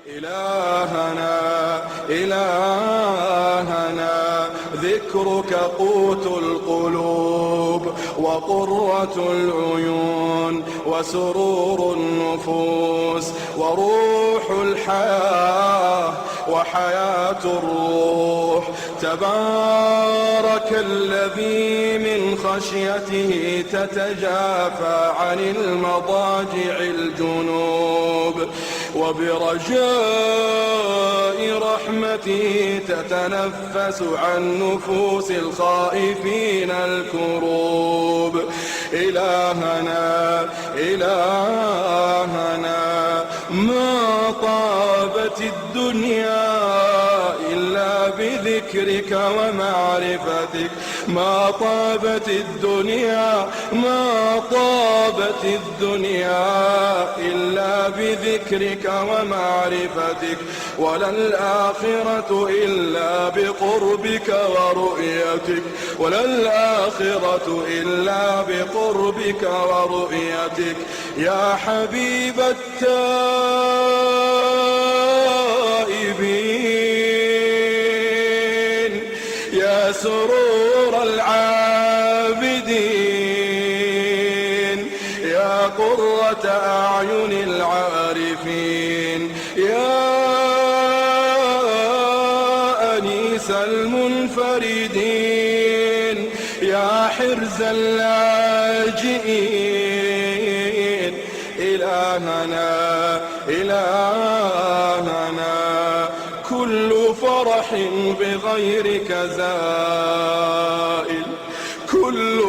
إلهنا إلهنا ذكرك قوت القلوب وقرة العيون وسرور النفوس وروح الحياة وحياة الروح. تبارك الذي من خشيته تتجافى عن المضاجع الجنوب وبرجاء رحمته تتنفس عن نفوس الخائفين الكروب. إلهنا إلهنا ما طابت الدنيا إلا بذكرك ومعرفتك، ما طابت الدنيا ما طابت الدنيا إلا بذكرك ومعرفتك، ولا الآخرة إلا بقربك ورؤيتك، ولا الآخرة إلا بقربك ورؤيتك. يا حبيب التائبين، يا سرور العابدين، يا قرة أعين العارفين، يا أنيس المنفردين، يا حرز اللاجئين. إلهنا إلهنا كل فرح بغيرك زائل، كل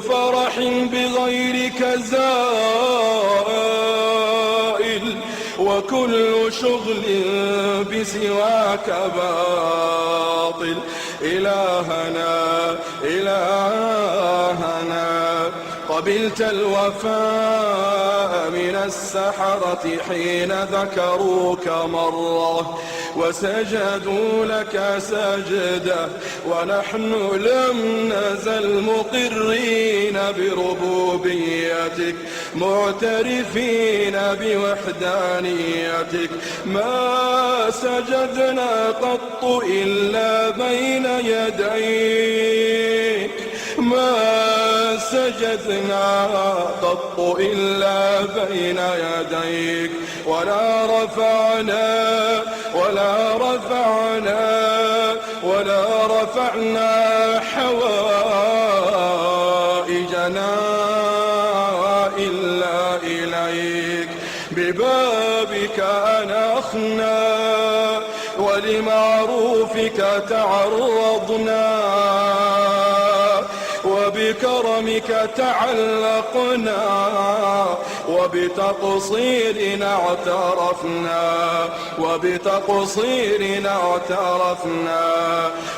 فرح بغيرك زائل، وكل شغل بسواك باطل. إلهنا إلهنا قبلت الوفاء من السحرة حين ذكروك مرة وسجدوا لك سجدة، ونحن لم نزل مقرين بربوبيتك معترفين بوحدانيتك. ما سجدنا قط إلا بين يديك، ما سجدنا قط إلا بين يديك، ولا رفعنا حوائجنا إلا إليك. ببابك أنخنا ولمعروفك تعرضنا، وبكرمك تعلقنا، وبتقصيرنا اعترفنا،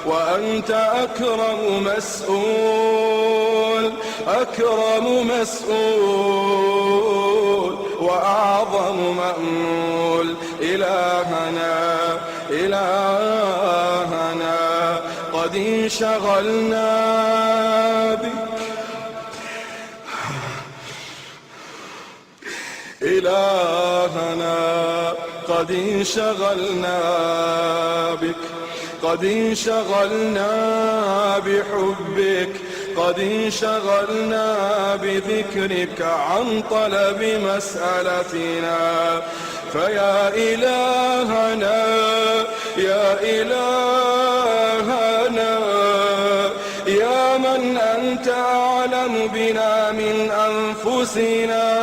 وأنت أكرم مسؤول وأعظم مأمول. إلهنا إلهنا قد انشغلنا بك، إلهنا قد انشغلنا بك، قد انشغلنا بحبك، قد انشغلنا بذكرك عن طلب مسألتنا. فيا إلهنا يا إلهنا يا من أنت أعلم بنا من أنفسنا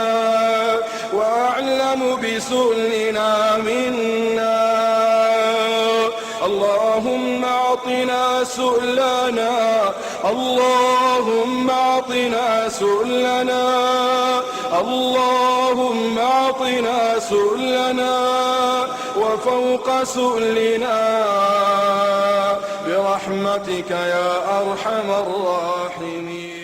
وأعلم بسؤلنا منا، اللهم أعطنا سؤلنا، اللهم أعطنا سؤلنا، اللهم أعطنا سؤلنا وفوق سؤلنا برحمتك يا أرحم الراحمين.